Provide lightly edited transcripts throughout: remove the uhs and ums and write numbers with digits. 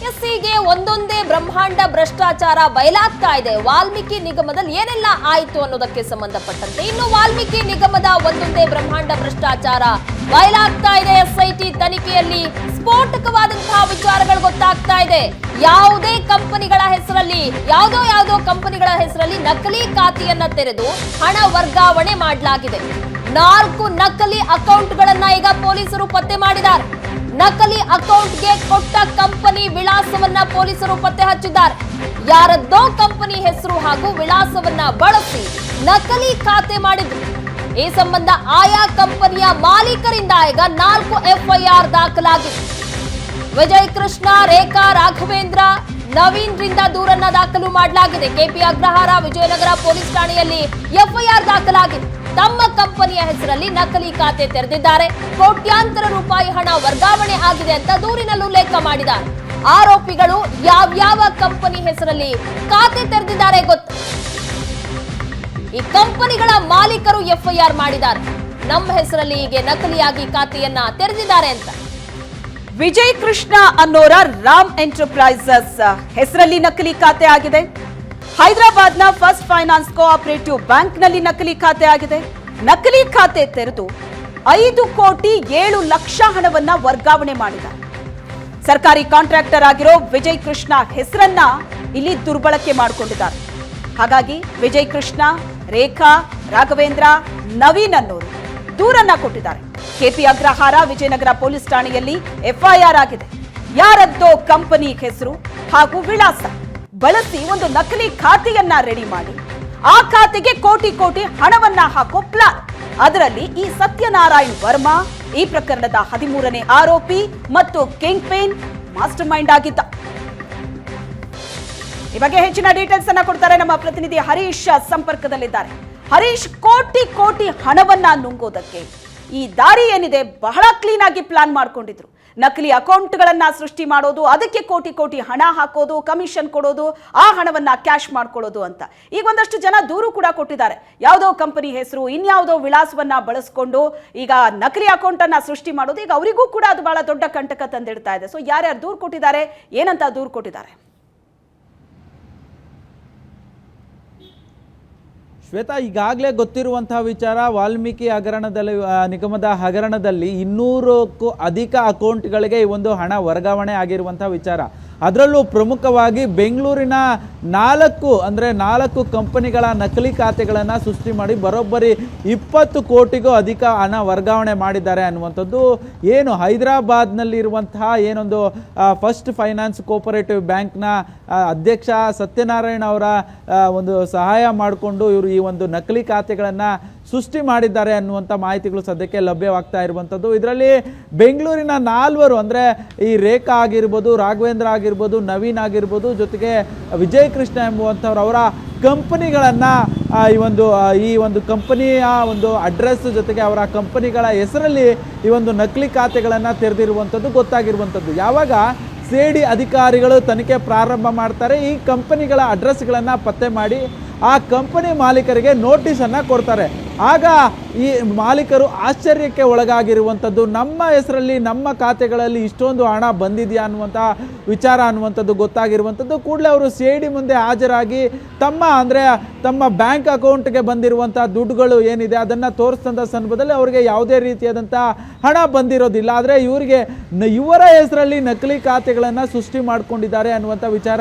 ಹೀಗೆ ಒಂದೊಂದೇ ಬ್ರಹ್ಮಾಂಡ ಭ್ರಷ್ಟಾಚಾರ ಬಯಲಾಗ್ತಾ ಇದೆ. ವಾಲ್ಮೀಕಿ ನಿಗಮದಲ್ಲಿ ಏನೆಲ್ಲ ಆಯಿತು ಅನ್ನೋದಕ್ಕೆ ಸಂಬಂಧಪಟ್ಟಂತೆ ಇನ್ನು ವಾಲ್ಮೀಕಿ ನಿಗಮದ ಒಂದೊಂದೇ ಬ್ರಹ್ಮಾಂಡ ಭ್ರಷ್ಟಾಚಾರ ಬಯಲಾಗ್ತಾ ಇದೆ. ಎಸ್ಐಟಿ ತನಿಖೆಯಲ್ಲಿ ಸ್ಫೋಟಕವಾದಂತಹ ವಿಚಾರಗಳು ಗೊತ್ತಾಗ್ತಾ ಇದೆ. ಯಾವುದೇ ಕಂಪನಿಗಳ ಹೆಸರಲ್ಲಿ ಯಾವುದೋ ಕಂಪನಿಗಳ ಹೆಸರಲ್ಲಿ ನಕಲಿ ಖಾತೆಯನ್ನ ತೆರೆದು ಹಣ ವರ್ಗಾವಣೆ ಮಾಡಲಾಗಿದೆ. 4 ನಕಲಿ ಅಕೌಂಟ್ಗಳನ್ನ ಈಗ ಪೊಲೀಸರು ಪತ್ತೆ ಮಾಡಿದ್ದಾರೆ. ನಕಲಿ ಅಕೌಂಟ್ಗೆ ಕೊಟ್ಟ ಕಂಪನಿ ವಿಳಾಸವನ್ನ ಪೊಲೀಸರು ಪತ್ತೆ ಹಚ್ಚಿದ್ದಾರೆ. ಯಾರದ್ದೋ ಕಂಪನಿ ಹೆಸರು ಹಾಗೂ ವಿಳಾಸವನ್ನ ಬಳಸಿ ನಕಲಿ ಖಾತೆ ಮಾಡಿದ್ರು. ಈ ಸಂಬಂಧ ಆಯಾ ಕಂಪನಿಯ ಮಾಲೀಕರಿಂದ ಈಗ 4 ಎಫ್ಐಆರ್ ದಾಖಲಾಗಿದೆ. ವಿಜಯ್ ಕೃಷ್ಣ, ರೇಖಾ, ರಾಘವೇಂದ್ರ, ನವೀನ್ ರಿಂದ ದೂರನ್ನ ದಾಖಲು ಮಾಡಲಾಗಿದೆ. ಕೆಪಿ ಅಗ್ರಹಾರ ವಿಜಯನಗರ ಪೊಲೀಸ್ ಠಾಣೆಯಲ್ಲಿ ಎಫ್ಐಆರ್ ದಾಖಲಾಗಿದೆ. ತಮ್ಮ ಕಂಪನಿಯ ಹೆಸರಲ್ಲಿ ನಕಲಿ ಖಾತೆ ತೆರೆದಿದ್ದಾರೆ. ಕೋಟ್ಯಾಂತರ ರೂಪಾಯಿ ಹಣ ವರ್ಗಾವಣೆ ಆಗಿದೆ ಅಂತ ದೂರಿನಲ್ಲಿ ಉಲ್ಲೇಖ ಮಾಡಿದ್ದಾರೆ. ಆರೋಪಿಗಳು ಯಾವ್ಯಾವ ಕಂಪನಿ ಹೆಸರಲ್ಲಿ ಖಾತೆ ತೆರೆದಿದ್ದಾರೆ ಗೊತ್ತು. ಈ ಕಂಪನಿಗಳ ಮಾಲೀಕರು ಎಫ್ಐಆರ್ ಮಾಡಿದ್ದಾರೆ. ನಮ್ಮ ಹೆಸರಲ್ಲಿ ಹೀಗೆ ನಕಲಿಯಾಗಿ ಖಾತೆಯನ್ನ ತೆರೆದಿದ್ದಾರೆ ಅಂತ. ವಿಜಯ್ ಕೃಷ್ಣ ಅನ್ನೋರ ರಾಮ್ ಎಂಟರ್ಪ್ರೈಸಸ್ ಹೆಸರಲ್ಲಿ ನಕಲಿ ಖಾತೆ ಆಗಿದೆ. ಹೈದರಾಬಾದ್ನ ಫಸ್ಟ್ ಫೈನಾನ್ಸ್ ಕೋಆಪರೇಟಿವ್ ಬ್ಯಾಂಕ್ ನಲ್ಲಿ ನಕಲಿ ಖಾತೆ ಆಗಿದೆ. ನಕಲಿ ಖಾತೆ ತೆರೆದು 5 ಕೋಟಿ 7 ಲಕ್ಷ ಹಣವನ್ನ ವರ್ಗಾವಣೆ ಮಾಡಿದ್ದಾರೆ. ಸರ್ಕಾರಿ ಕಾಂಟ್ರಾಕ್ಟರ್ ಆಗಿರೋ ವಿಜಯ್ ಕೃಷ್ಣ ಹೆಸರನ್ನ ಇಲ್ಲಿ ದುರ್ಬಳಕೆ ಮಾಡಿಕೊಂಡಿದ್ದಾರೆ. ಹಾಗಾಗಿ ವಿಜಯ್ ಕೃಷ್ಣ, ರೇಖಾ, ರಾಘವೇಂದ್ರ, ನವೀನ್ ಅನ್ನೋರು ದೂರನ್ನ ಕೊಟ್ಟಿದ್ದಾರೆ. ಕೆಪಿ ಅಗ್ರಹಾರ ವಿಜಯನಗರ ಪೊಲೀಸ್ ಠಾಣೆಯಲ್ಲಿ ಎಫ್ಐಆರ್ ಆಗಿದೆ. ಯಾರದ್ದೋ ಕಂಪನಿ ಹೆಸರು ಹಾಗೂ ವಿಳಾಸ ಬಳಸಿ ಒಂದು ನಕಲಿ ಖಾತೆಯನ್ನ ರೆಡಿ ಮಾಡಿ ಆ ಖಾತೆಗೆ ಕೋಟಿ ಕೋಟಿ ಹಣವನ್ನ ಹಾಕೋ ಪ್ಲಾನ್. ಅದರಲ್ಲಿ ಈ ಸತ್ಯನಾರಾಯಣ್ ವರ್ಮಾ ಈ ಪ್ರಕರಣದ 13ನೇ ಆರೋಪಿ ಮತ್ತು ಕಿಂಗ್ ಪೇನ್ ಮಾಸ್ಟರ್ ಮೈಂಡ್ ಆಗಿದ್ದ. ಈ ಬಗ್ಗೆ ಹೆಚ್ಚಿನ ಡೀಟೇಲ್ಸ್ ಅನ್ನ ಕೊಡ್ತಾರೆ ನಮ್ಮ ಪ್ರತಿನಿಧಿ ಹರೀಶ್ ಸಂಪರ್ಕದಲ್ಲಿದ್ದಾರೆ. ಹರೀಶ್, ಕೋಟಿ ಕೋಟಿ ಹಣವನ್ನ ನುಂಗೋದಕ್ಕೆ ಈ ದಾರಿ ಏನಿದೆ ಬಹಳ ಕ್ಲೀನ್ ಆಗಿ ಪ್ಲಾನ್ ಮಾಡ್ಕೊಂಡಿದ್ರು. ನಕಲಿ ಅಕೌಂಟ್ಗಳನ್ನ ಸೃಷ್ಟಿ ಮಾಡೋದು, ಅದಕ್ಕೆ ಕೋಟಿ ಕೋಟಿ ಹಣ ಹಾಕೋದು, ಕಮಿಷನ್ ಕೊಡೋದು, ಆ ಹಣವನ್ನ ಕ್ಯಾಶ್ ಮಾಡ್ಕೊಳ್ಳೋದು ಅಂತ. ಈಗ ಒಂದಷ್ಟು ಜನ ದೂರು ಕೂಡ ಕೊಟ್ಟಿದ್ದಾರೆ. ಯಾವುದೋ ಕಂಪನಿ ಹೆಸರು, ಇನ್ಯಾವುದೋ ವಿಳಾಸವನ್ನ ಬಳಸ್ಕೊಂಡು ಈಗ ನಕಲಿ ಅಕೌಂಟ್ ಅನ್ನ ಸೃಷ್ಟಿ ಮಾಡೋದು, ಈಗ ಅವರಿಗೂ ಕೂಡ ಅದು ಬಹಳ ದೊಡ್ಡ ಕಂಟಕ ತಂದಿಡ್ತಾ ಇದೆ. ಸೊ ಯಾರ್ಯಾರು ದೂರು ಕೊಟ್ಟಿದ್ದಾರೆ, ಏನಂತ ದೂರು ಕೊಟ್ಟಿದ್ದಾರೆ? ಶ್ವೇತಾ, ಈಗಾಗಲೇ ಗೊತ್ತಿರುವಂತಹ ವಿಚಾರ, ವಾಲ್ಮೀಕಿ ಹಗರಣದಲ್ಲಿ ನಿಗಮದ ಹಗರಣದಲ್ಲಿ 200ಕ್ಕೂ ಅಧಿಕ ಅಕೌಂಟ್ಗಳಿಗೆ ಈ ಒಂದು ಹಣ ವರ್ಗಾವಣೆ ಆಗಿರುವಂತಹ ವಿಚಾರ. ಅದರಲ್ಲೂ ಪ್ರಮುಖವಾಗಿ ಬೆಂಗಳೂರಿನ 4 ಕಂಪನಿಗಳ ನಕಲಿ ಖಾತೆಗಳನ್ನು ಸೃಷ್ಟಿ ಮಾಡಿ ಬರೋಬ್ಬರಿ 20 ಕೋಟಿಗೂ ಅಧಿಕ ಹಣ ವರ್ಗಾವಣೆ ಮಾಡಿದ್ದಾರೆ ಅನ್ನುವಂಥದ್ದು ಏನು ಹೈದರಾಬಾದ್ನಲ್ಲಿರುವಂತಹ ಏನೊಂದು ಫಸ್ಟ್ ಫೈನಾನ್ಸ್ ಕೋಪರೇಟಿವ್ ಬ್ಯಾಂಕ್ನ ಅಧ್ಯಕ್ಷ ಸತ್ಯನಾರಾಯಣ್ ಅವರ ಒಂದು ಸಹಾಯ ಮಾಡಿಕೊಂಡು ಇವರು ಈ ಒಂದು ನಕಲಿ ಖಾತೆಗಳನ್ನು ಸೃಷ್ಟಿ ಮಾಡಿದ್ದಾರೆ ಅನ್ನುವಂಥ ಮಾಹಿತಿಗಳು ಸದ್ಯಕ್ಕೆ ಲಭ್ಯವಾಗ್ತಾ ಇರುವಂಥದ್ದು. ಇದರಲ್ಲಿ ಬೆಂಗಳೂರಿನ 4 ಅಂದರೆ ಈ ರೇಖಾ ಆಗಿರ್ಬೋದು, ರಾಘವೇಂದ್ರ ಆಗಿರ್ಬೋದು, ನವೀನ್ ಆಗಿರ್ಬೋದು, ಜೊತೆಗೆ ವಿಜಯ್ ಕೃಷ್ಣ ಎಂಬುವಂಥವ್ರು ಅವರ ಕಂಪನಿಗಳನ್ನು ಈ ಒಂದು ಕಂಪನಿಯ ಒಂದು ಅಡ್ರೆಸ್ ಜೊತೆಗೆ ಅವರ ಕಂಪನಿಗಳ ಹೆಸರಲ್ಲಿ ಈ ಒಂದು ನಕಲಿ ಖಾತೆಗಳನ್ನು ತೆರೆದಿರುವಂಥದ್ದು ಗೊತ್ತಾಗಿರುವಂಥದ್ದು. ಯಾವಾಗ ಸಿಐಡಿ ಅಧಿಕಾರಿಗಳು ತನಿಖೆ ಪ್ರಾರಂಭ ಮಾಡ್ತಾರೆ, ಈ ಕಂಪನಿಗಳ ಅಡ್ರೆಸ್ಗಳನ್ನು ಪತ್ತೆ ಮಾಡಿ ಆ ಕಂಪನಿ ಮಾಲೀಕರಿಗೆ ನೋಟಿಸನ್ನು ಕೊಡ್ತಾರೆ. ಆಗ ಈ ಮಾಲೀಕರು ಆಶ್ಚರ್ಯಕ್ಕೆ ಒಳಗಾಗಿರುವಂಥದ್ದು, ನಮ್ಮ ಹೆಸರಲ್ಲಿ ನಮ್ಮ ಖಾತೆಗಳಲ್ಲಿ ಇಷ್ಟೊಂದು ಹಣ ಬಂದಿದೆಯಾ ಅನ್ನುವಂಥ ವಿಚಾರ ಅನ್ನುವಂಥದ್ದು ಗೊತ್ತಾಗಿರುವಂಥದ್ದು. ಕೂಡಲೇ ಅವರು ಸಿಐಡಿ ಮುಂದೆ ಹಾಜರಾಗಿ ತಮ್ಮ ಬ್ಯಾಂಕ್ ಅಕೌಂಟ್ಗೆ ಬಂದಿರುವಂಥ ದುಡ್ಡುಗಳು ಏನಿದೆ ಅದನ್ನು ತೋರಿಸಿದಂಥ ಸಂದರ್ಭದಲ್ಲಿ ಅವರಿಗೆ ಯಾವುದೇ ರೀತಿಯಾದಂಥ ಹಣ ಬಂದಿರೋದಿಲ್ಲ. ಆದರೆ ಇವರ ಹೆಸರಲ್ಲಿ ನಕಲಿ ಖಾತೆಗಳನ್ನು ಸೃಷ್ಟಿ ಮಾಡ್ಕೊಂಡಿದ್ದಾರೆ ಅನ್ನುವಂಥ ವಿಚಾರ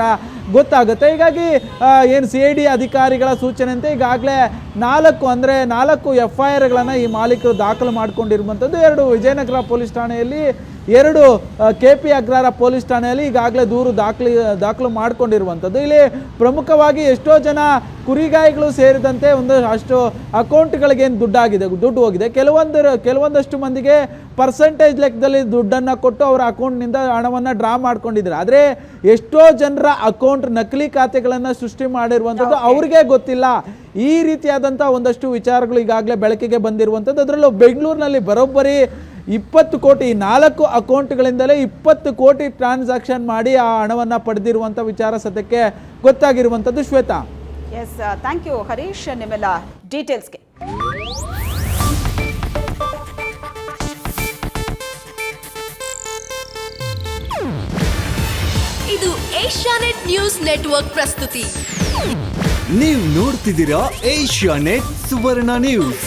ಗೊತ್ತಾಗುತ್ತೆ. ಹೀಗಾಗಿ ಏನು ಸಿಐಡಿ ಅಧಿಕಾರಿಗಳ ಸೂಚನೆಯಂತೆ ಈಗಾಗಲೇ 4 ಎಫ್ಐಆರ್ಗಳನ್ನು ಈ ಮಾಲೀಕರು ದಾಖಲು ಮಾಡಿಕೊಂಡಿರುವಂಥದ್ದು. 2 ವಿಜಯನಗರ ಪೊಲೀಸ್ ಠಾಣೆಯಲ್ಲಿ, 2 ಕೆಪಿ ಅಗ್ರಹಾರ ಪೊಲೀಸ್ ಠಾಣೆಯಲ್ಲಿ ಈಗಾಗಲೇ ದೂರು ದಾಖಲು ಮಾಡಿಕೊಂಡಿರುವಂಥದ್ದು. ಇಲ್ಲಿ ಪ್ರಮುಖವಾಗಿ ಎಷ್ಟೋ ಜನ ಕುರಿಗಾಯಿಗಳು ಸೇರಿದಂತೆ ಅಷ್ಟು ಅಕೌಂಟ್ಗಳಿಗೆ ಏನು ದುಡ್ಡು ಹೋಗಿದೆ. ಕೆಲವೊಂದಷ್ಟು ಮಂದಿಗೆ ಪರ್ಸೆಂಟೇಜ್ ಲೆಕ್ಕದಲ್ಲಿ ದುಡ್ಡನ್ನು ಕೊಟ್ಟು ಅವರ ಅಕೌಂಟ್ನಿಂದ ಹಣವನ್ನು ಡ್ರಾ ಮಾಡ್ಕೊಂಡಿದ್ದಾರೆ. ಆದರೆ ಎಷ್ಟೋ ಜನರ ಅಕೌಂಟ್ ನಕಲಿ ಖಾತೆಗಳನ್ನು ಸೃಷ್ಟಿ ಮಾಡಿರುವಂಥದ್ದು ಅವ್ರಿಗೆ ಗೊತ್ತಿಲ್ಲ. ಈ ರೀತಿಯಾದಂಥ ಒಂದಷ್ಟು ವಿಚಾರಗಳು ಈಗಾಗಲೇ ಬೆಳಕಿಗೆ ಬಂದಿರುವಂಥದ್ದು. ಅದರಲ್ಲೂ ಬೆಂಗಳೂರಿನಲ್ಲಿ ಬರೋಬ್ಬರಿ 20 ಕೋಟಿ 4 ಅಕೌಂಟ್ಗಳಿಂದಲೇ 20 ಕೋಟಿ ಟ್ರಾನ್ಸಾಕ್ಷನ್ ಮಾಡಿ ಆ ಹಣವನ್ನು ಪಡೆದಿರುವಂಥ ವಿಚಾರ ಸದ್ಯಕ್ಕೆ ಗೊತ್ತಾಗಿರುವಂಥದ್ದು. Shweta, yes, thank you Harish ನಿಮ್ಮೆಲ್ಲ ಡೀಟೇಲ್ಸ್ಗೆ. ಏಷ್ಯಾನೆಟ್ ನ್ಯೂಸ್ ನೆಟ್ವರ್ಕ್ ಪ್ರಸ್ತುತಿ. ನೀವು ನೋಡ್ತಿದ್ದೀರಾ ಏಷ್ಯಾನೆಟ್ ಸುವರ್ಣ ನ್ಯೂಸ್.